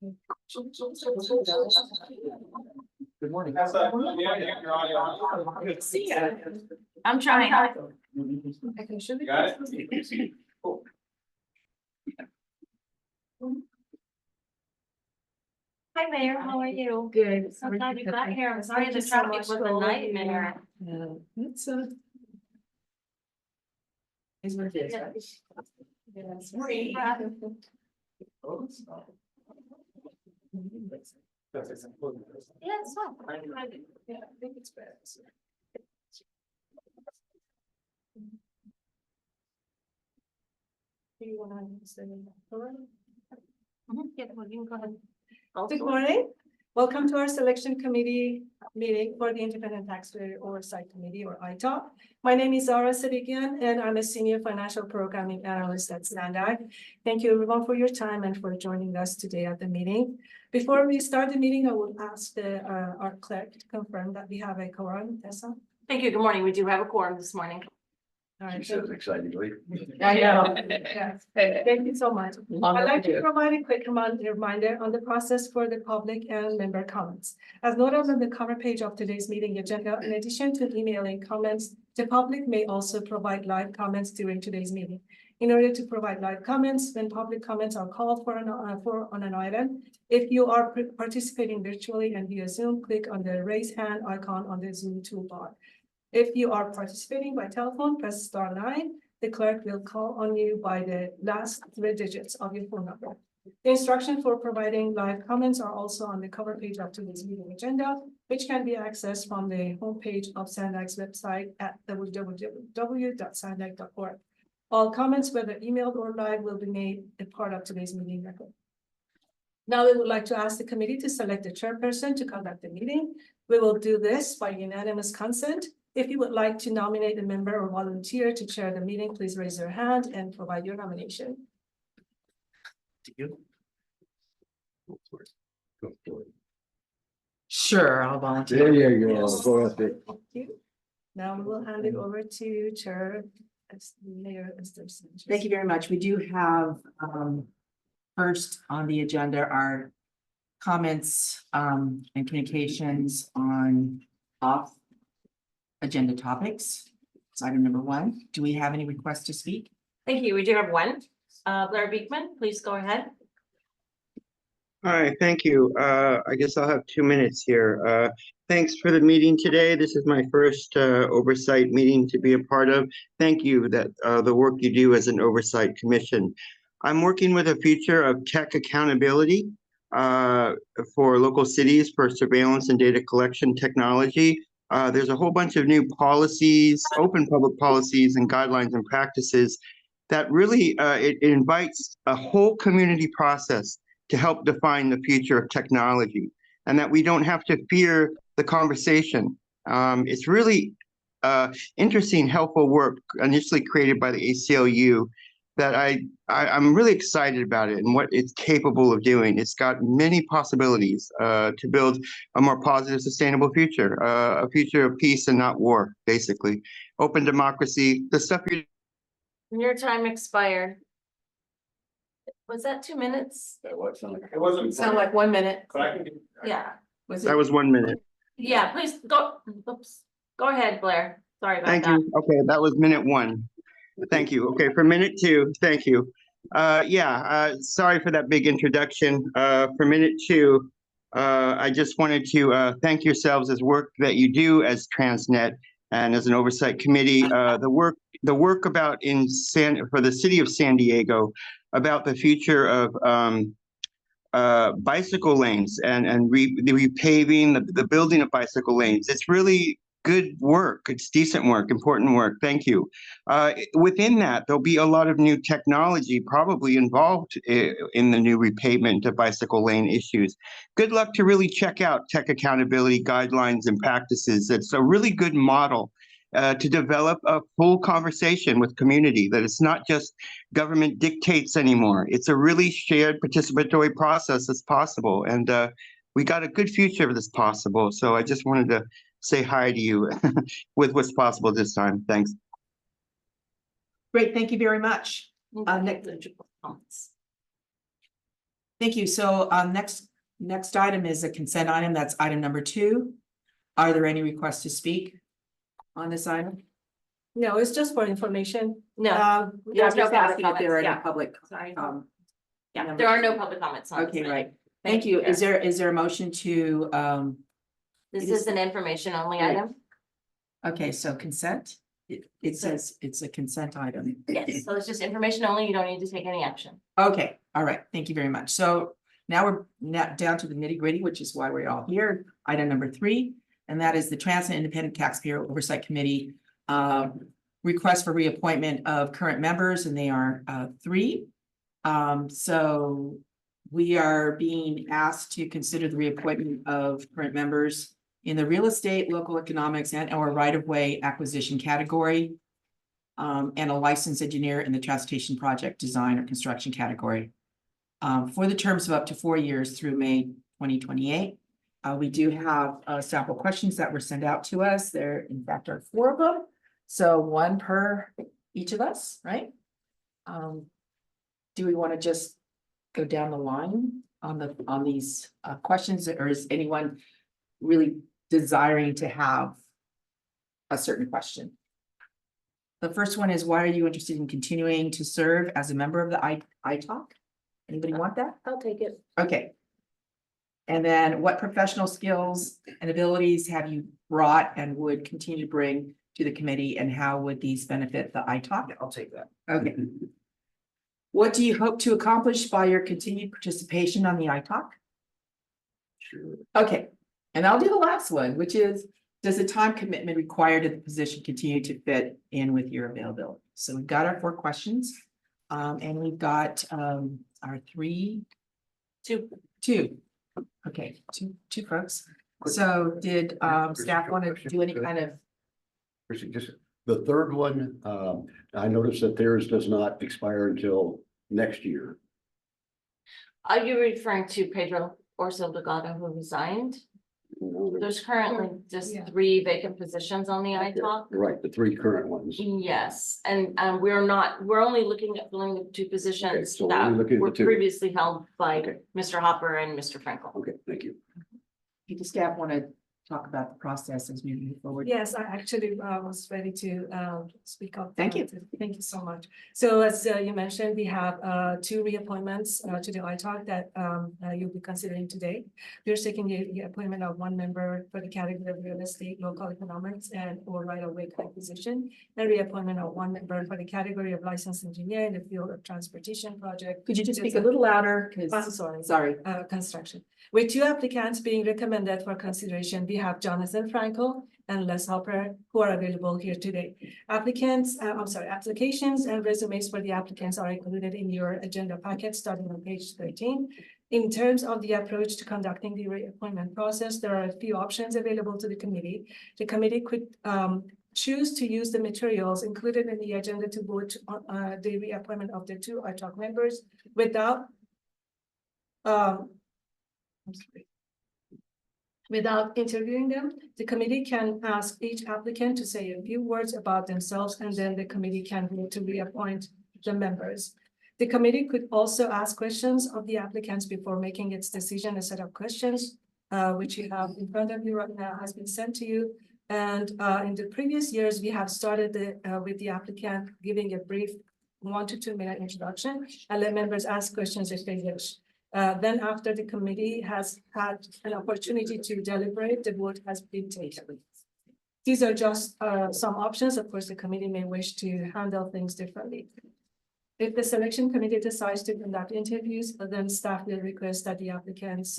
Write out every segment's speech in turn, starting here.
Good morning. See ya. I'm trying. Got it? Cool. Hi, Mayor. How are you? Good. So glad you got here. I'm sorry the traffic was a nightmare. It's is what it is. Yes. Yeah, it's fine. Yeah, I think it's bad. Do you want to say Yeah, well, you can go ahead. Good morning. Welcome to our selection committee meeting for the Independent Taxpayer Oversight Committee, or ITOP. My name is Zara Sadikian, and I'm a senior financial programming analyst at SANDAG. Thank you everyone for your time and for joining us today at the meeting. Before we start the meeting, I will ask our clerk to confirm that we have a quorum. Tessa? Thank you. Good morning. We do have a quorum this morning. All right, She says excitedly. I know. Yes. Thank you so much. I'd like to provide a quick reminder on the process for the public and member comments. As noted on the cover page of today's meeting agenda, in addition to emailing comments, the public may also provide live comments during today's meeting. In order to provide live comments, when public comments are called for on an item, if you are participating virtually and via Zoom, click on the raise hand icon on the Zoom toolbar. If you are participating by telephone, press *9. The clerk will call on you by the last 3 digits of your phone number. The instructions for providing live comments are also on the cover page of today's meeting agenda, which can be accessed from the homepage of SANDAG's website at www.sandag.org. All comments, whether emailed or live, will be made a part of today's meeting record. Now we would like to ask the committee to select a chairperson to conduct the meeting. We will do this by unanimous consent. If you would like to nominate a member or volunteer to chair the meeting, please raise your hand and provide your nomination. Do you? Go for it. Go for it. Sure, I'll volunteer. There you go. Yes. Go ahead. Thank you. Now we will hand it over to Chair Mayor Assistência. Thank you very much. We do have first on the agenda are comments and communications on off agenda topics. It's item number 1. Do we have any requests to speak? Thank you. We do have one. Blair Beekman, please go ahead. Hi, thank you. I guess I'll have 2 minutes here. Thanks for the meeting today. This is my first oversight meeting to be a part of. Thank you that the work you do as an oversight commission. I'm working with a future of tech accountability for local cities for surveillance and data collection technology. There's a whole bunch of new policies, open public policies and guidelines and practices that really it invites a whole community process to help define the future of technology, and that we don't have to fear the conversation. It's really interesting, helpful work initially created by the ACLU that I'm really excited about it and what it's capable of doing. It's got many possibilities to build a more positive, sustainable future, a future of peace and not war, basically. Open democracy, the stuff you. Your time expired. Was that 2 minutes? That was something. It wasn't. Sound like 1 minute. But I can do. Yeah. That was 1 minute. Yeah, please go. Oops. Go ahead, Blair. Sorry about Thank that. you. Okay, that was minute 1. Thank you. Okay, for minute 2, thank you. Sorry for that big introduction. For minute 2, I just wanted to thank yourselves as work that you do as TransNet and as an oversight committee. The work about for the city of San Diego about the future of bicycle lanes and the repaving, the building of bicycle lanes. It's really good work. It's decent work, important work. Thank you. Within that, there'll be a lot of new technology probably involved in the new repavement of bicycle lane issues. Good luck to really check out tech accountability guidelines and practices. It's a really good model to develop a full conversation with community, that it's not just government dictates anymore. It's a really shared participatory process that's possible. And we got a good future that's possible. So I just wanted to say hi to you with what's possible this time. Thanks. Great, thank you very much. Next comments. Thank you. So next item is a consent item. That's item number 2. Are there any requests to speak on this item? No, it's just for information. No, There's no Just public asking if there are comments, any yeah. public. Sorry. Yeah, Yeah, there are no public comments on this. Okay, item. right. Thank you. Is there a motion to, This It is- is an information only Right. item. okay, so consent? It says it's a consent item. Yes, so it's just information only. You don't need to take any action. Okay, all right, thank you very much. So now we're down to the nitty gritty, which is why we're all here. Item number 3, and that is the TransNet Independent Taxpayer Oversight Committee. Request for reappointment of current members, and they are 3. So we are being asked to consider the reappointment of current members in the real estate, local economics, and or right-of-way acquisition category. And a licensed engineer in the transportation project design or construction category. For the terms of up to 4 years through May 2028. We do have sample questions that were sent out to us. There, in fact, are 4 of them. So 1 per each of us, right? Do we want to just go down the line on these questions, or is anyone really desiring to have a certain question? The first one is, why are you interested in continuing to serve as a member of the ITALK? Anybody want that? I'll take it. Okay. And then what professional skills and abilities have you brought and would continue to bring to the committee, and how would these benefit the ITALK? I'll take that. Okay. What do you hope to accomplish by your continued participation on the ITALK? Sure. Okay, and I'll do the last one, which is, does the time commitment required of the position continue to fit in with your availability? So we've got our 4 questions. And we've got our 3, 2. Okay, two folks. So did staff want to do any kind of? Just the third one, I noticed that theirs does not expire until next year. Are you referring to Pedro Orso Delgado, who resigned? There's currently just Yeah. 3 vacant positions on the ITALK. Right, the 3 current ones. Yes, and we're only looking at filling the 2 positions so we're that only looking at were the 2. previously held by Okay. Mr. Hopper and Mr. Frankel. Okay, thank you. Do staff want to talk about the process as we move forward? Yes, I actually was ready to speak up. Thank you. Thank you so much. So as you mentioned, we have 2 reappointments to the ITALK that you'll be considering today. We're seeking the appointment of 1 member for the category of real estate, local economics, and or right-of-way acquisition, and reappointment of 1 member for the category of licensed engineer in the field of transportation project. Could you just speak a little louder? I'm Because, sorry. sorry. Construction. With 2 applicants being recommended for consideration, we have Jonathan Frankel and Les Hopper, who are available here today. Applications and resumes for the applicants are included in your agenda packet starting on page 13. In terms of the approach to conducting the reappointment process, there are a few options available to the committee. The committee could choose to use the materials included in the agenda to vote on the reappointment of the 2 ITALK members without without interviewing them. The committee can ask each applicant to say a few words about themselves, and then the committee can vote to reappoint the members. The committee could also ask questions of the applicants before making its decision. A set of questions, which you have in front of you right now, has been sent to you. And in the previous years, we have started with the applicant giving a brief 1 to 2 minute introduction, and let members ask questions if they wish. Then after the committee has had an opportunity to deliberate, the vote has been taken. These are just some options. Of course, the committee may wish to handle things differently. If the selection committee decides to conduct interviews, then staff will request that the applicants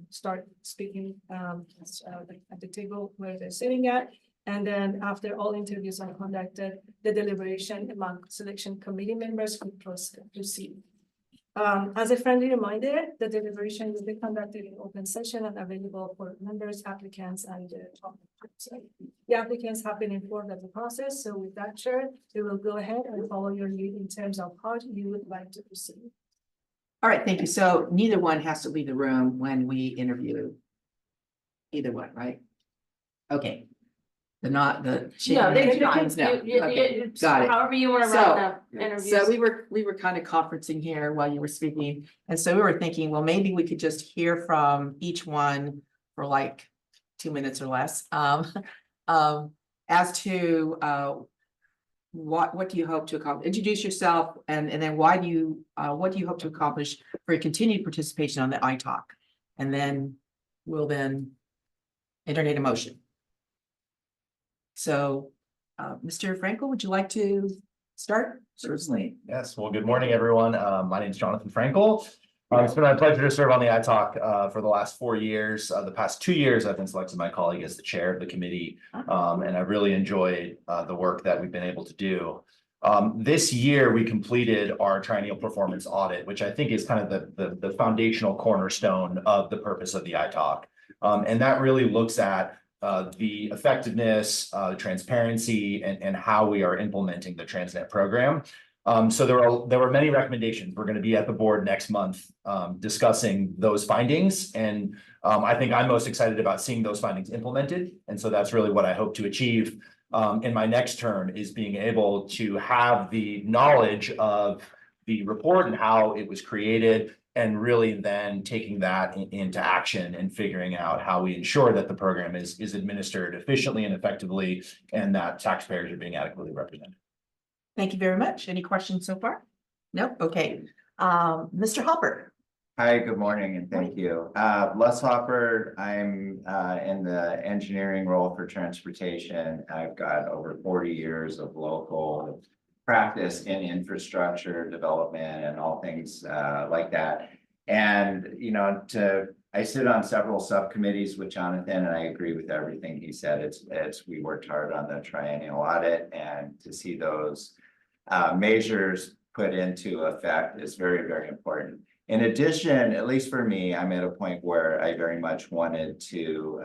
start speaking at the table where they're sitting at. And then after all interviews are conducted, the deliberation among selection committee members could proceed. As a friendly reminder, the deliberation will be conducted in open session and available for members, applicants, and the applicants have been informed of the process. So with that, Chair, we will go ahead and follow your lead in terms of how you would like to proceed. All right, thank you. So neither one has to leave the room when we interview. Either one, right? Okay. the. No, they times now. Okay, got it. However you want to So- wrap the interviews. So we were kind of conferencing here while you were speaking, and so we were thinking, well, maybe we could just hear from each one for like 2 minutes or less. As to what do you hope to accomplish? Introduce yourself, and then what do you hope to accomplish for your continued participation on the iTalk? And then we'll entertain a motion. So, Mr. Frankel, would you like to start? Certainly, yes. Well, good morning, everyone. My name is Jonathan Frankel. It's been my pleasure to serve on the iTalk for the last 4 years. The past 2 years, I've been selected by my colleague as the chair of the committee, and I've really enjoyed the work that we've been able to do. This year, we completed our triennial performance audit, which I think is kind of the foundational cornerstone of the purpose of the iTalk. And that really looks at the effectiveness, transparency, and how we are implementing the TransNet program. So there were many recommendations. We're going to be at the board next month discussing those findings. And I think I'm most excited about seeing those findings implemented. And so that's really what I hope to achieve in my next term, is being able to have the knowledge of the report and how it was created, and really then taking that into action and figuring out how we ensure that the program is administered efficiently and effectively, and that taxpayers are being adequately represented. Thank you very much. Any questions so far? Nope. Okay. Mr. Hopper. Hi, good morning, and thank you. Les Hopper, I'm in the engineering role for transportation. I've got over 40 years of local practice in infrastructure development and all things like that. And, you know, I sit on several subcommittees with Jonathan, and I agree with everything he said. We worked hard on the triennial audit, and to see those measures put into effect is very, very important. In addition, at least for me, I'm at a point where I very much wanted to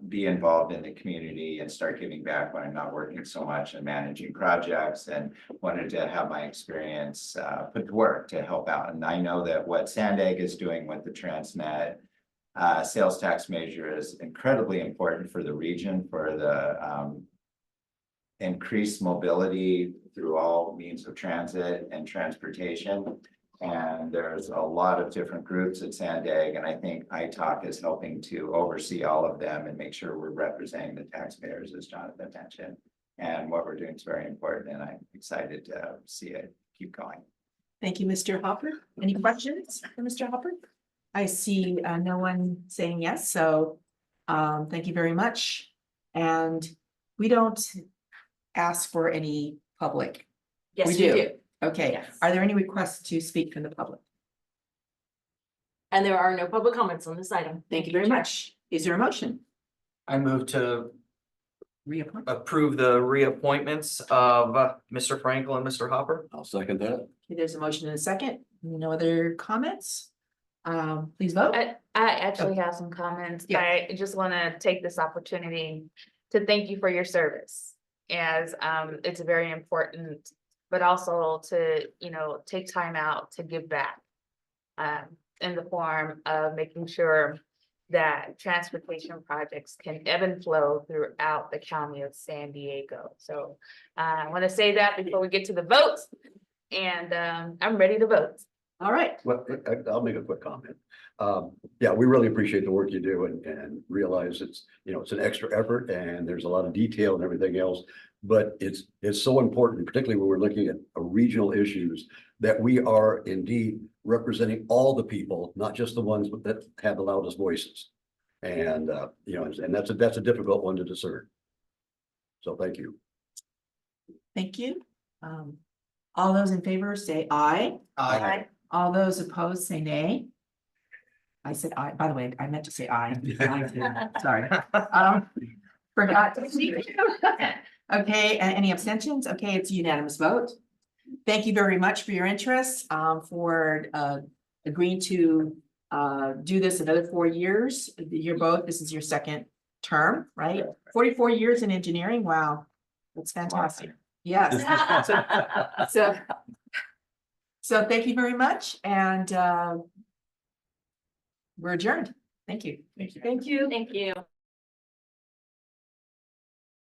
be involved in the community and start giving back when I'm not working so much and managing projects, and wanted to have my experience put to work to help out. And I know that what SANDAG is doing with the TransNet sales tax measure is incredibly important for the region, for the increased mobility through all means of transit and transportation. And there's a lot of different groups at SANDAG, and I think iTalk is helping to oversee all of them and make sure we're representing the taxpayers, as Jonathan mentioned. And what we're doing is very important, and I'm excited to see it keep going. Thank you, Mr. Hopper. Any questions for Mr. Hopper? I see no one saying yes, so thank you very much. And we don't ask for any public. Yes, we we do. do. Okay, Yes. Are there any requests to speak from the public? And there are no public comments on this item. Thank you very much. Is there a motion? I move to Reappoint. approve the reappointments of Mr. Frankel and Mr. Hopper. I'll second that. Okay, there's a motion and a second. No other comments? Please vote. I actually have some comments. Yeah. I just want to take this opportunity to thank you for your service, as it's very important, but also to, you know, take time out to give back in the form of making sure that transportation projects can ebb and flow throughout the county of San Diego. So I want to say that before we get to the votes, and I'm ready to vote. All right. Well, I'll make a quick comment. Yeah, we really appreciate the work you do, and realize it's, you know, it's an extra effort, and there's a lot of detail and everything else. But it's so important, particularly when we're looking at regional issues, that we are indeed representing all the people, not just the ones that have the loudest voices. And you know, and that's a difficult one to discern. So thank you. Thank you. All those in favor say aye. Aye. All those opposed say nay. I said aye. By the way, I meant to say aye. Sorry. Forgot to see. Okay, any abstentions? Okay, it's a unanimous vote. Thank you very much for your interest, for agreeing to do this another 4 years. This is your second term, right? 44 years in engineering. Wow, that's fantastic. Yes. So thank you very much, and we're adjourned. Thank you. Thank you. Thank you.